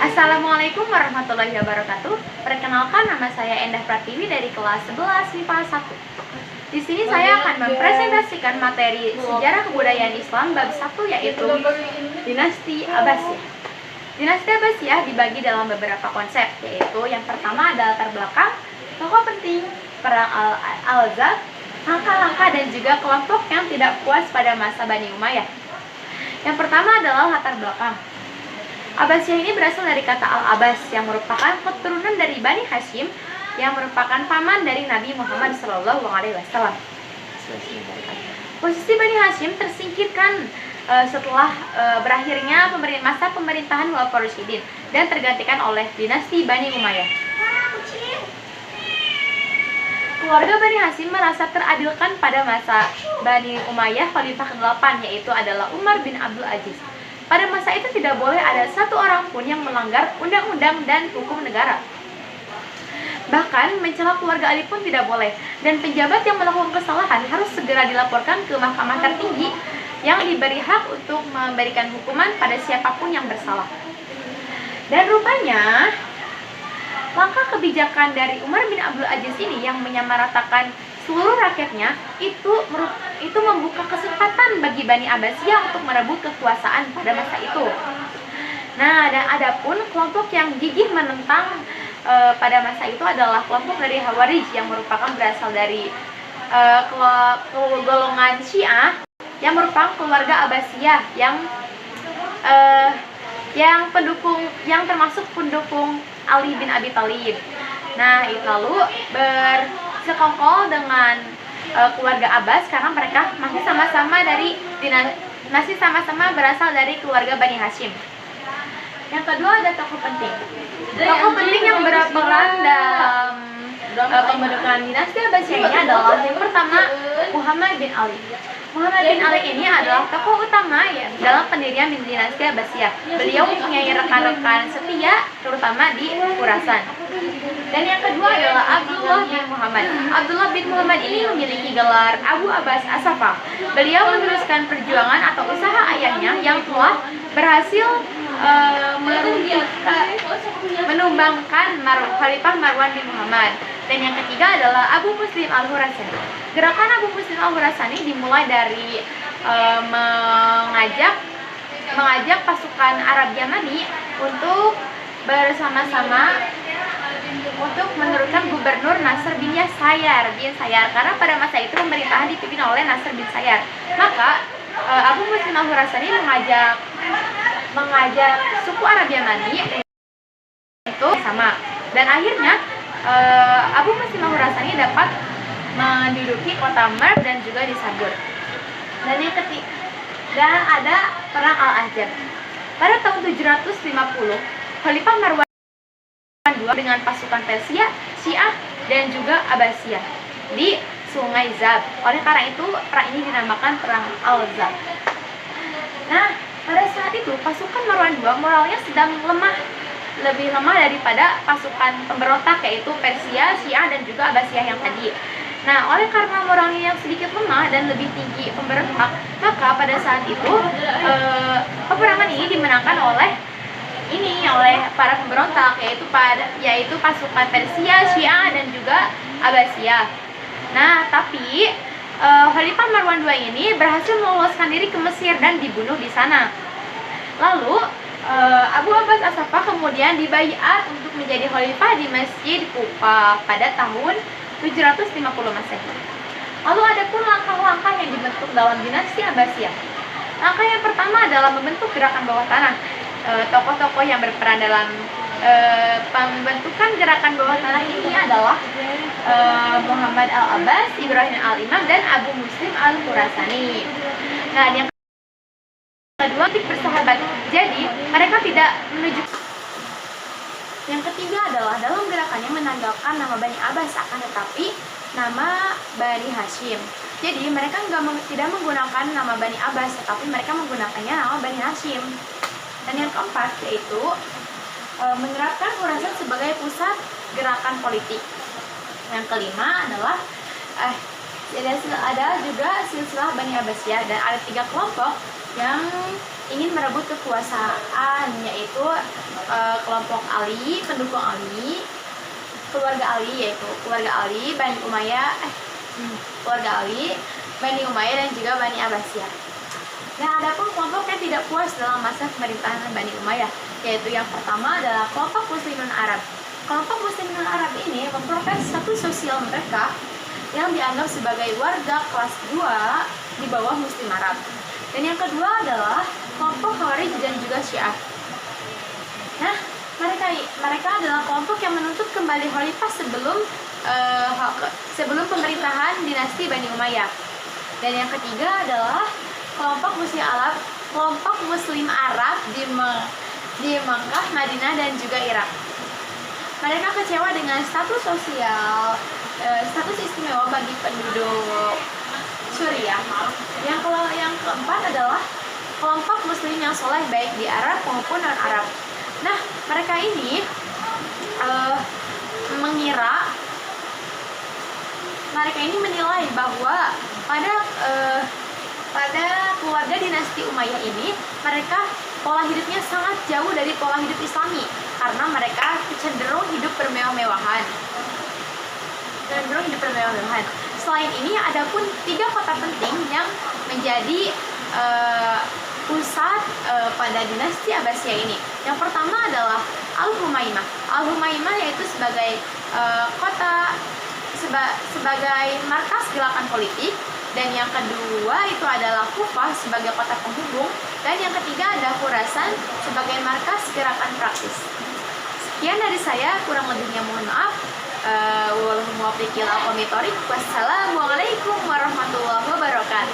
Assalamualaikum warahmatullahi wabarakatuh. Perkenalkan, nama saya Endah Pratiwi dari kelas 11 MIPA 1. Di sini saya akan mempresentasikan materi sejarah kebudayaan Islam bab 1, yaitu Dinasti Abbasiyah. Dinasti Abbasiyah dibagi dalam beberapa konsep, yaitu yang pertama adalah latar belakang, tokoh penting, perang Al-Ahzab, langkah-langkah dan juga kelompok yang tidak puas pada masa Bani Umayyah. Yang pertama adalah latar belakang. Abbasiyah ini berasal dari kata Al-Abbas yang merupakan keturunan dari Bani Hashim yang merupakan paman dari Nabi Muhammad SAW. Posisi Bani Hashim tersingkirkan setelah berakhirnya masa pemerintahan Khulafaur Rasyidin dan tergantikan oleh dinasti Bani Umayyah. Keluarga Bani Hashim merasa teradilkan pada masa Bani Umayyah. Khalifah ke-8 yaitu adalah Umar bin Abdul Aziz. Pada masa itu tidak boleh ada satu orang pun yang melanggar undang-undang dan hukum negara. Bahkan mencela keluarga Ali pun tidak boleh, dan penjabat yang melakukan kesalahan harus segera dilaporkan ke mahkamah tertinggi yang diberi hak untuk memberikan hukuman pada siapapun yang bersalah. Dan rupanya langkah kebijakan dari Umar bin Abdul Aziz ini yang menyamaratakan seluruh rakyatnya itu membuka kesempatan bagi Bani Abbasiyah untuk merebut kekuasaan pada masa itu. Nah, dan adapun kelompok yang gigih menentang pada masa itu adalah kelompok dari Khawarij yang merupakan berasal dari golongan Syiah yang merupakan keluarga Abbasiyah yang termasuk pendukung Ali bin Abi Thalib. Nah, itu lalu bersekongkol dengan keluarga Abbas karena mereka masih sama-sama berasal dari keluarga Bani Hashim. Yang kedua ada tokoh penting. Tokoh penting yang berperan dalam pembentukan dinasti Abbasiyah ini adalah yang pertama Muhammad bin Ali. Muhammad bin Ali ini adalah tokoh utama ya dalam pendirian dinasti Abbasiyah. Beliau mempunyai rekan-rekan setia terutama di Khurasan. Dan yang kedua adalah Abdullah bin Muhammad. Abdullah bin Muhammad ini memiliki gelar Abu Abbas As-Saffah. Beliau meneruskan perjuangan atau usaha ayahnya yang telah berhasil menumbangkan Khalifah Marwan bin Muhammad. Dan yang ketiga adalah Abu Muslim Al-Khurasani. Gerakan Abu Muslim Al-Khurasani dimulai dari mengajak pasukan Arab Yamani untuk bersama-sama untuk menurunkan Gubernur Nasr bin Sayyar karena pada masa itu pemerintahan dipimpin oleh Nasr bin Sayyar. Maka Abu Muslim Al-Khurasani mengajak suku Arab Yamani untuk sama, dan akhirnya Abu Muslim Al-Khurasani dapat menduduki kota Merv dan juga Nisabur. Dan yang ketiga, dan ada perang Al-Ahzab. Pada tahun 750, Khalifah Marwan II dengan pasukan Persia, Syiah dan juga Abbasiyah di Sungai Zab. Oleh karena itu, perang ini dinamakan perang Al-Ahzab. Nah, pada saat itu pasukan Marwan II moralnya sedang lebih lemah daripada pasukan pemberontak yaitu Persia, Syiah dan juga Abbasiyah yang tadi. Nah, oleh karena moralnya yang sedikit lemah dan lebih tinggi pemberontak, maka pada saat itu peperangan ini dimenangkan oleh para pemberontak yaitu pasukan Persia, Syiah dan juga Abbasiyah. Nah, tapi Khalifah Marwan II ini berhasil meloloskan diri ke Mesir dan dibunuh di sana. Lalu Abu Abbas As-Saffah kemudian dibaiat untuk menjadi khalifah di Masjid Kufa pada tahun 750 Masehi. Lalu ada pun langkah-langkah yang dibentuk dalam dinasti Abbasiyah. Langkah yang pertama adalah membentuk gerakan bawah tanah. Tokoh-tokoh yang berperan dalam pembentukan gerakan bawah tanah ini adalah Muhammad Al-Abbas, Ibrahim Al-Imam, dan Abu Muslim Al-Khurasani. Nah, yang kedua, bersahabat. Jadi, mereka tidak menuju. Yang ketiga adalah dalam gerakannya menanggalkan nama Bani Abbas, akan tetapi nama Bani Hashim. Jadi, mereka tidak menggunakan nama Bani Abbas, tetapi mereka menggunakannya nama Bani Hashim. Dan yang keempat yaitu menerapkan Khurasan sebagai pusat gerakan politik. Yang kelima adalah Ada juga silsilah Bani Abbasiyah, dan ada 3 kelompok yang ingin merebut kekuasaan, yaitu kelompok Ali, pendukung Ali, keluarga Ali, Bani Umayyah, keluarga Ali, Bani Umayyah, dan juga Bani Abbasiyah. Nah, ada pun kelompok yang tidak puas dalam masa pemerintahan Bani Umayyah, yaitu yang pertama adalah kelompok Muslimin Arab. Kelompok Muslimin Arab ini memprotes status sosial mereka yang dianggap sebagai warga kelas 2 di bawah Muslim Arab. Dan yang kedua adalah kelompok Khawarij dan juga Syiah. Nah, mereka adalah kelompok yang menuntut kembali khalifah sebelum pemerintahan dinasti Bani Umayyah. Dan yang ketiga adalah kelompok Muslim Arab di Makkah, Madinah, dan juga Irak. Mereka kecewa dengan status istimewa bagi penduduk Suriah. Yang keempat adalah kelompok Muslim yang soleh baik di Arab maupun non-Arab. Nah, mereka ini menilai bahwa pada keluarga dinasti Umayyah ini, mereka pola hidupnya sangat jauh dari pola hidup Islami, karena mereka cenderung hidup bermewah-mewahan. Selain ini, ada pun 3 kota penting yang menjadi pusat pada dinasti Abbasiyah ini. Yang pertama adalah Al-Humaimah. Al-Humaimah yaitu sebagai sebagai markas gerakan politik, dan yang kedua itu adalah Kufah sebagai kota penghubung, dan yang ketiga ada Khurasan sebagai markas gerakan praktis. Sekian dari saya, kurang lebihnya mohon maaf. Wassalamualaikum warahmatullahi wabarakatuh.